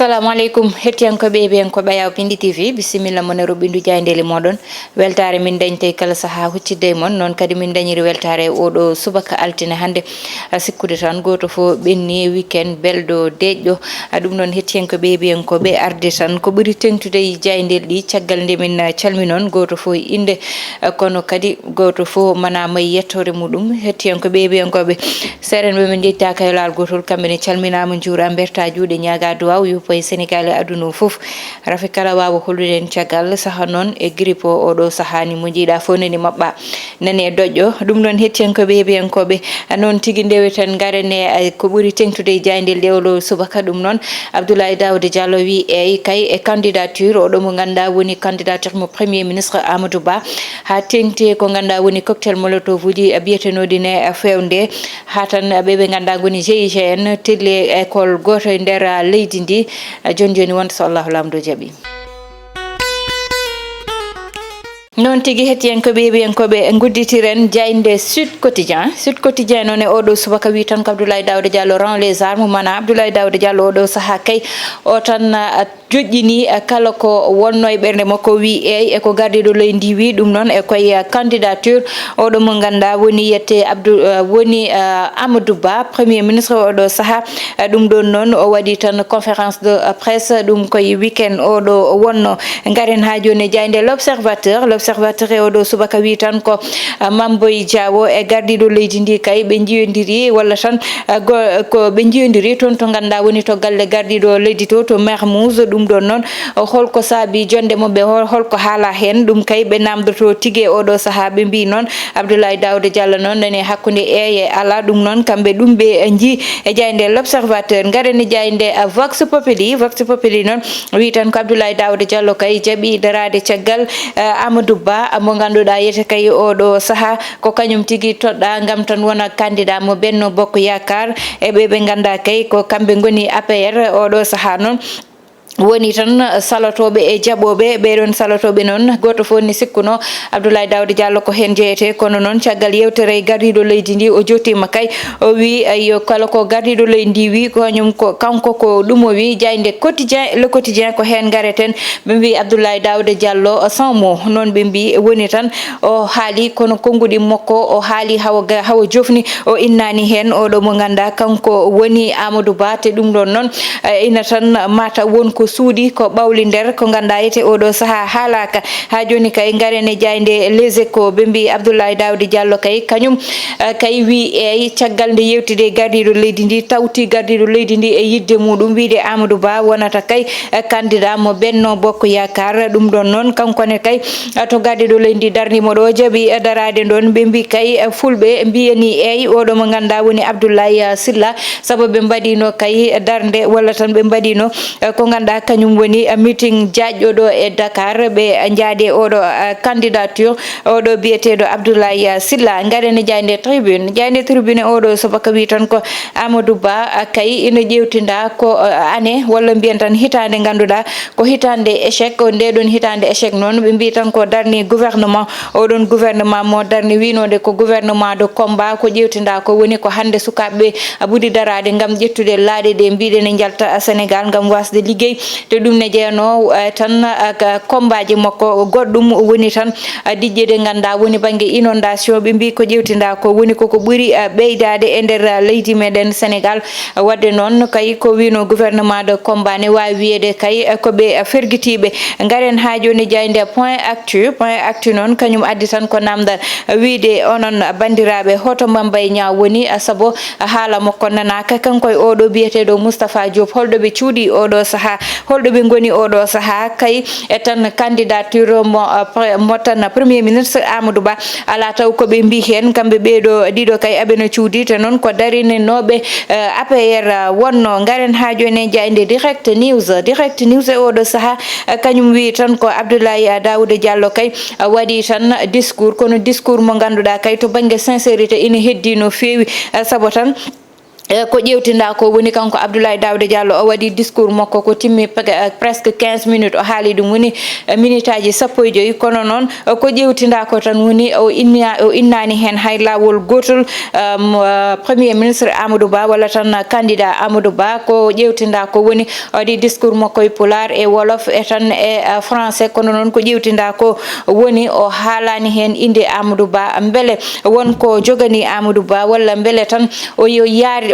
assalamu aleykum hettiyankoɓe ɓiyankoɓe Ayaw Pindi TV bisimilla monero ɓindu jayndeli moɗon weltare min dañte kala saaha huccidde mon noon kadi min dañiri weltare oɗo subaka altine hande sikkude tan goto fo ɓenni weekend belɗo deƴƴo ɗum noon hettiyankoɓe ɓiyankoɓe arde tan ko ɓuuri tengtude jayndel ɗi caggal nde min calminon goto fo inde kono kadi goto fo manama yettore muɗum hettiyankoɓe ɓiyankoɓe seeɗen ɓe min jettaka e laal gotol kamɓe ne calminama juura berta juuɗe ñaga duwaw yupoye Sénégal e aduna foof rafi kala wawa hollude en caggal saaha noon e grippe oɗo sahani mo jiiɗa fo nani mabɓa nani e doƴƴo ɗum noon hettiyankoɓe ɓiyankoɓe noon tigui ndewe tan garane ko ɓuuri tengtude jayndel ɗewlo subaka ɗum noon Abdoulaye Daouda Diallo wi eyi kay e candidature oɗo mo ganduɗa woni candidature mo premier ministre Amadou Ba ha tengti ko ganduɗa woni cocktail molotov uji biyetenodi ne fewde ha tan ɓeɓe ganduɗa goni GIGN telle école goto e nder leydi ndi joni wonta so Allahu lamdo jaaɓi noon tigui hettiyankoɓe ɓiyankoɓe gudditiren jaynde Sud Quotidien noon e oɗo subaka wi tan ko Abdoulaye Daouda Diallo rend les armes mana Abdoulaye Daouda Diallo oɗo saaha kay o tan joƴƴini kala ko wonno e ɓerde makko wi eyi eko gardiɗo leydi wi ɗum noon e koye candidature oɗo mo ganduɗa woni yette woni Amadou Ba premier ministre oɗo saaha ɗum ɗon noon o waɗi tan conférence de presse ɗum koye weekend oɗo wonno garen ha joni jayde l'observateur e oɗo subaka wi tan ko Mamboy Diawo e gardiɗo leydi ndi kay ɓe jiyodiri walla tan ko ɓe jiyodiri toon to ganduɗa woni to galle gardiɗo leydi to Mermoz ɗum ɗon noon holko saabi jonde moɓe holko haala hen ɗum kay ɓe namdoto tigui oɗo saaha ɓe mbi noon Abdoulaye Daouda Diallo noon nani hakkude e ala ɗum noon kamɓe ɗum ɓe jii e jayde l'observateur garani jayde Vox Populi noon wi tan ko Abdoulaye Daouda Diallo kay jaaɓi darade caggal Amadou Ba mo ganduɗa yete kay oɗo saaha ko kañum tigui toɗɗa gam tan wona candidat mo Benno Bokk Yakar e ɓe ganda kay ko kamɓe goni APR oɗo saaha noon woni tan salotoɓe e jaɓoɓe ɓeɗon salotoɓe noon goto fof ni sikkuno Abdoulaye Daouda Diallo ko hen jeeyete kono noon caggal yewtere gardiɗo leydi ndi o jottima kay o wi yo kala ko gardiɗo leydi ndi wi koñum ko kanko ko ɗum o wi jayde le quotidien ko hen gareten ɓe mbi Abdoulaye Daouda Diallo sans mot noon ɓe mbi woni tan o haali kono konngudi makko o haali hawa jofni o innani hen oɗo mo ganduɗa kanko woni Amadou Ba te ɗum ɗon noon ina tan mata wonko suudi ko ɓawli nder ko ganduɗa yete oɗo saaha haalaka ha joni kay garene jayde Les Échos ɓe mbi Abdoulaye Daouda Diallo kay kañum kay wi eyi caggal nde yewtide gardiɗo leydi ndi tawti gardiɗo leydi ndi e yidde muɗum wiide Amadou Ba wonata kay candidat mo Benno Bokk Yakar ɗum ɗon noon kankone kay to gardiɗo leydi ndi darnimo ɗo jaaɓi darade ɗon ɓe mbi kay fulɓe mbiyani eyi oɗo mo ganduɗa woni Abdoulaye Sylla saabu ɓe mbaɗino kay darde walla tan ɓe mbaɗino ko ganduɗa kañum woni meeting jaƴƴo ɗo e Dakar ɓe jaade oɗo candidature oɗo biyeteɗo Abdoulaye Sylla garene jayde tribune oɗo subaka wi tan ko Amadou Ba kay ina ƴewtinda ko année walla mbiyen tan hitande ganduɗa ko hitande échec ndeɗon hitande échec noon ɓe mbi tan ko darni gouvernement oɗon gouvernement mo darni winode ko gouvernement de combat ko ƴewtinda ko woni ko hande sukaɓeɓe ɓuuri darade gam ƴettude laaɗe ɗe mbiɗen e jalta Sénégal gam wasde ligguey te ɗum ne jeeyano tan combat makko goɗɗum woni tan diƴƴede ganduɗa woni banggue inondation ɓe mbi ko ƴewtinda ko woni koko ɓuuri ɓeydade e nder leydi meɗen Sénégal wadde noon kay ko wino gouvernement de combat ne wawi wiyede kay koɓe ferguitiɓe garen ha joni jayde point actu noon kañum addi tan ko namdal wiide onon bandiraɓe hoto Mambay Niang woni saabu haala makko nanaka kanko e oɗo biyeteɗo Moustapha Diop holɗo ɓe cuuɗi oɗo saaha holɗo ɓe goni oɗo saaha kay e tan candidature mo tan premier ministre Amadou Ba ala taw koɓe mbi hen kamɓe ɓeɗo ɗiɗo kay aɓene cuudi te noon ko darinenoɓe APR wonno garen ha joni jayde direct news e oɗo saaha kañum wi tan ko Abdoulaye Daouda Diallo kay waɗi tan discours kono discours mo ganduɗa kay to banggue sincérité ina heddi no fewi saabu tan ko ƴewtinda ko woni kanko Abdoulaye Daouda Diallo o waɗi discours makko ko timmi presque 15 minutes o haali ɗum woni minute aji 15 kono noon ko ƴewtinda ko tan woni o innani hen hay lawol gotol premier ministre Amadou Ba walla tan candidat Amadou Ba ko ƴewtinda ko woni o waɗi discours makko e Pulaar e Wolof e tan e français kono noon ko ƴewtinda ko woni o haalani hen inde Amadou Ba beele wonko jogani Amadou Ba walla beele tan o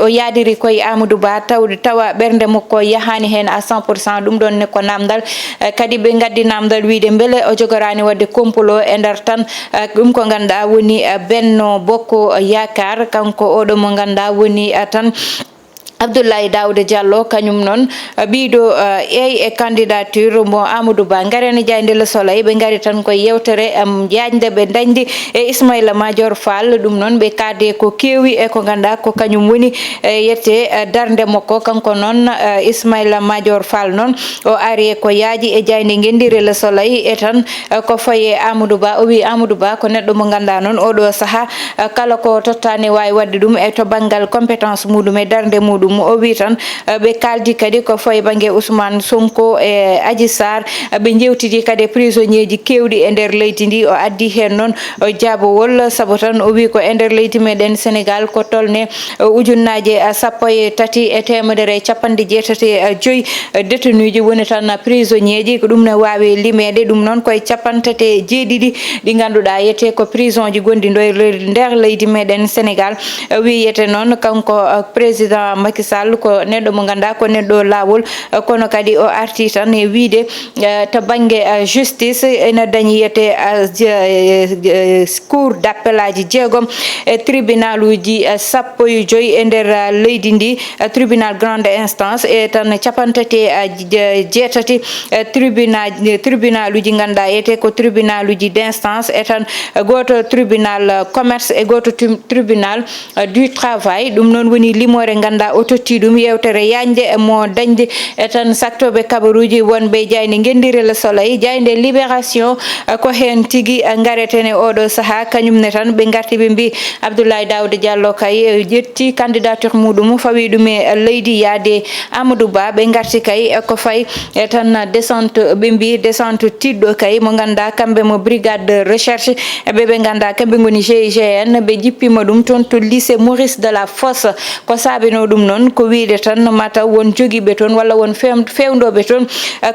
yaadiri koye Amadou Ba tawa ɓernde makko yahani hen à 100%. ɗum ɗon ne ko namdal kadi ɓe gaddi namdal wiide beele o jogorani wadde complot e nder tan ɗum ko ganduɗa woni Benno Bokk Yakar kanko oɗo mo ganduɗa woni tan Abdoulaye Daouda Diallo kañum noon ɓiɗo e candidature mo Amadou Ba garene jayde Le Soleil ɓe gari tan koye yewtere jaajde ɓe dañdi e Ismaïla Madior Fall ɗum noon ɓe kadde ko kewi e ko ganduɗa ko kañum woni yette darde makko kanko noon Ismaïla Madior Fall noon o ari ko yaaji e jayde gendire Le Soleil e tan ko faye Amadou Ba o wi Amadou Ba ko neɗɗo mo ganduɗa noon oɗo saaha kala ko tottani wawi wadde ɗum e to banggal compétence muɗum e darde muɗum o wi tan ɓe kaldi kadi ko faye banggue Ousmane Sonko e Adji Sarr ɓe jewtidi kadi prisonnier ji kewɗi e nder leydi ndi o addi hen noon jaabowol saabu tan o wi ko e nder leydi meɗen Sénégal ko tolne ujunnaje 13 e temedere capanɗe 85 détenuji woni tan prisonnier ji ko ɗum ne wawi limede ɗum noon koye 37 ɗi ganduɗa yete ko prison ji gonɗi nder leydi meɗen Sénégal wiyete noon kanko président Macky Sall ko neɗɗo mo ganduɗa ko neɗɗo lawol kono kadi o arti tan e wiide to banggue justice ene dañi yete cour d'appel aji 6 e tribunal uji 15 e nder leydi ndi tribunal grande instance e tan 87 tribunal uji ganduɗa yete ko tribunal uji d'instance e tan goto tribunal commerce e goto tribunal du travail ɗum noon woni limore ganduɗa o totti ɗum yewtere yañde mo dañde e tan saktoɓe kabaruji wonɓe jayde gendire Le Soleil jayde Libération ko hen tigui garetene oɗo saaha kañumne tan ɓe garti ɓe mbi Abdoulaye Daouda Diallo kay ƴetti candidature muɗum fawi ɗum e leydi yaade Amadou Ba ɓe garti kay ko fayi e tan descente ɓe mbi descente tiɗɗo kay mo ganduɗa kamɓe mo brigade de recherche ɓe ganduɗa kamɓe goni GIGN ɓe jippima ɗum toon to lycée Maurice de la Fosse ko sabino ɗum noon ko wiide tan mataw won joguiɓe toon walla won fewdoɓe toon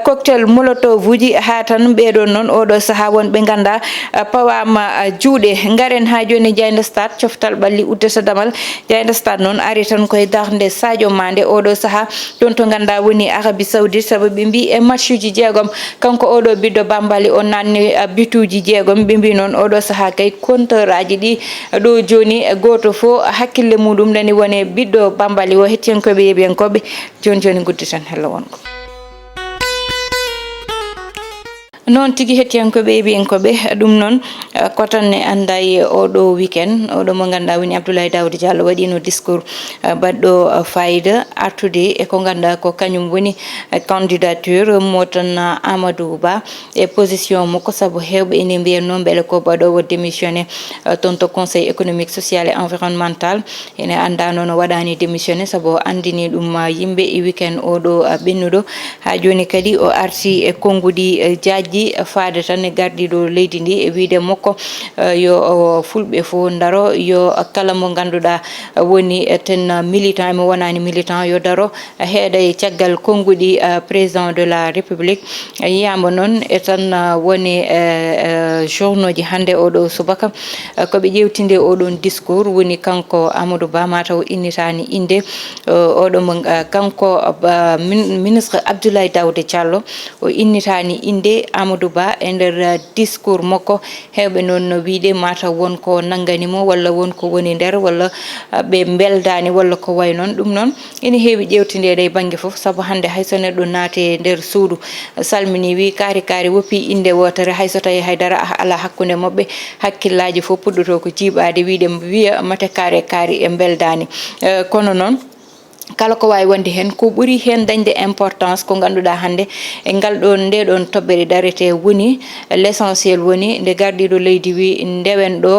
cocktail molotov uji ha tan ɓeɗon noon oɗo saaha wonɓe ganduɗa pawama juuɗe garen ha joni Jayde Stade coftal ɓalli uddata damal Jayde Stade noon ari tan koye darde Sadio Mané oɗo saaha toon to ganduɗa woni Arabie Saoudite saabu ɓe mbi e match uji 6 kanko oɗo ɓiɗɗo Bambali o nanni bituji 6 ɓe mbi noon oɗo saaha kay compteur aji ɗi ɗo joni goto fo hakkille muɗum nani woni ɓiɗɗo Bambali o hettiyankoɓe yeɓiyankoɓe joni gudditan hello wonko noon tigui hettiyankoɓe yeɓiyankoɓe ɗum noon ko tan ne anda e oɗo weekend oɗo mo ganduɗa woni Abdoulaye Daouda Diallo waɗino discours baɗɗo fayida artude e ko ganduɗa ko kañum woni candidature mo tan Amadou Ba e position makko saabu hewɓe ene mbiyatno beele ko baɗowo démissionné toon to conseil économique social et environnemental ene anda noon o waɗani démissionné saabu andini ɗum yimɓe e weekend oɗo ɓennuɗo ha joni kadi o arti e konngudi jajji faade tan e gardiɗo leydi ndi e wiide makko yo fulɓe fo daro yo kala mo ganduɗa woni ten militant mo wonani militant yo daro heeɗa e caggal konngudi président de la république yiyama noon e tan woni journaux ji hande oɗo subaka koɓe ƴewtinde oɗon discours woni kanko Amadou Ba mataw innitani inde oɗo mo kanko ministre Abdoulaye Daouda Diallo o innitani inde Amadou Ba e nder discours makko hewɓe noon no wiide mataw wonko nangganimo walla wonko woni nder walla ɓe beldani walla ko way noon ɗum noon ene heewi ƴewtindede e banggue foof saabu hande hayso neɗɗo naate nder suudu salmini wi kaari woppi inde wotere hayso tawi haydara ala hakkude mabɓe hakkillaji fof puɗɗoto ko jiiɓade wiide wiya mate kaari e beldani kono noon kala ko wawi wonde hen ko ɓuuri hen dañde importance ko ganduɗa hande e ngal ɗon nde ɗon toɓɓere darete woni l' essentiel woni nde gardiɗo leydi wi ndewen ɗo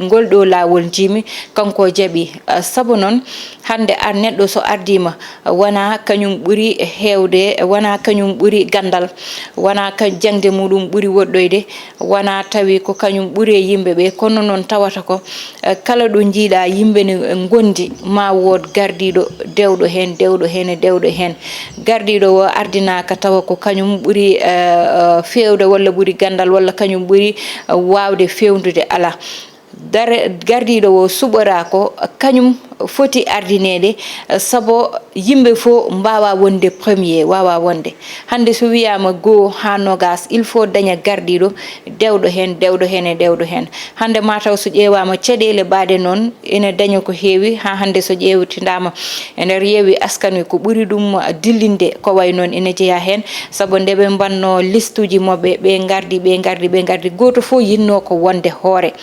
ngol ɗo lawol jimi kanko jaaɓi saabu noon hande ar neɗɗo so ardima wona kañum ɓuuri hewde wona kañum ɓuuri gandal wona ka jangde muɗum ɓuuri woɗɗoyde wona tawi ko kañum ɓuuri e yimɓeɓe kono noon tawata ko kala ɗo jiiɗa yimɓe ne gondi ma wood gardiɗo dewɗo hen dewɗo hen e dewɗo hen gardiɗo o ardinaka tawa ko kañum ɓuuri fewde walla ɓuuri gandal walla kañum ɓuuri wawde fewnude ala gardiɗo o suɓora ko kañum foti ardinede saabu yimɓe fo mbawa wonde premier wawa wonde hande so wiyama goho ha nogas il faut daña gardiɗo dewɗo hen dewɗo hen e dewɗo hen hande mataw so ƴewama caɗele baɗe noon ene daña ko heewi ha hande so ƴewtidama e nder yeewi askan wi ko ɓuuri ɗum dillinde ko way noon ene jeeya hen saabu nde ɓe mbanno liste uji mabɓe ɓe gardi goto fo yinno ko wonde hoore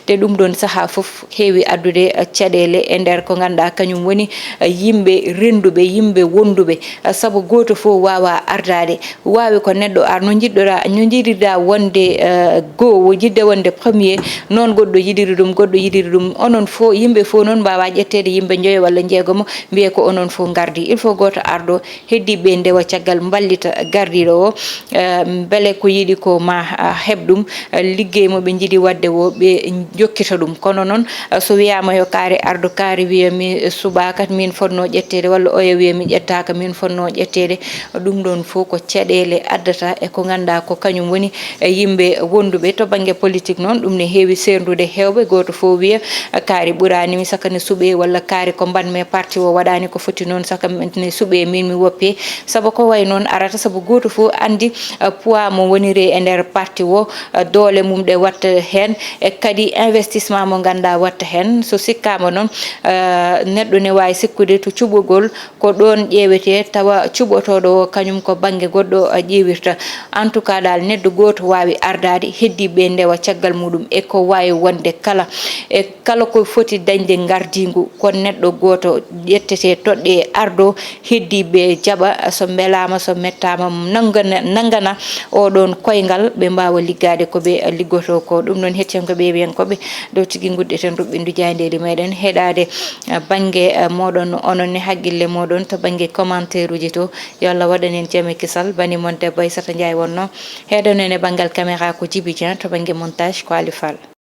te ɗum ɗon saaha foof heewi addude caɗele e nder ko ganduɗa kañum woni yimɓe renduɓe yimɓe wonduɓe saabu goto fo wawa ardade wawi ko neɗɗo ar no jiɗirɗa wonde goho jidde wonde premier noon goɗɗo yiɗiri ɗum onon fo yimɓe fo noon mbawa ƴettede yimɓe joyo walla jeegomo mbiye ko onon fo gardi il faut goto ardo heddiɓe ndewa caggal ballita gardiɗo o beele ko yiiɗi ko ma heeb ɗum liggey mo ɓe jiiɗi wadde o ɓe jokkita ɗum kono noon so wiyama yo kaari ardo kaari wiya mi suɓakat min fonno ƴettede walla oya wiya mi ƴettaka min fonno ƴettede ɗum ɗon fof ko caɗele addata e ko ganduɗa ko kañum woni yimɓe wonduɓe to banggue politique noon ɗum ne heewi serdude hewɓe goto fo wiya kaari ɓuranimi saka ne suuɓe walla kaari ko mbanmi parti o waɗani ko foti noon saka ne suuɓe min mi woppe saabu ko way noon arata saabu goto fo andi poids mo woniri e nder parti o doole mum ɗe watta hen e kadi investissement mo ganduɗa watta hen so sikkama noon neɗɗo ne wawi sikkude to cuɓogol ko ɗon ƴewete tawa cuɓotoɗo o kañum ko banggue goɗɗo ƴewirta en tout cas dal neɗɗo goto wawi ardade heddiɓe ndewa caggal muɗum e ko wawi wonde kala e kala ko foti dañde gardigu ko neɗɗo goto ƴettete toɗɗe ardo heddiɓe jaaɓa so beelama so mettama nangana oɗon koyngal ɓe mbawa liggade koɓe liggoto ko ɗum noon hettiyankoɓe wiyankoɓe dow tigui guɗɗeten ruɓɓindu jayndeli meɗen heɗade banggue moɗon ononne haqqille moɗon to banggue commentaire uji to yo Allah waɗanen jaame kisal bani mon debbo Aissata Ndiaye wonno heɗonen e banggal caméra ko Djiby Dieng to banggue montage ko Ali Fall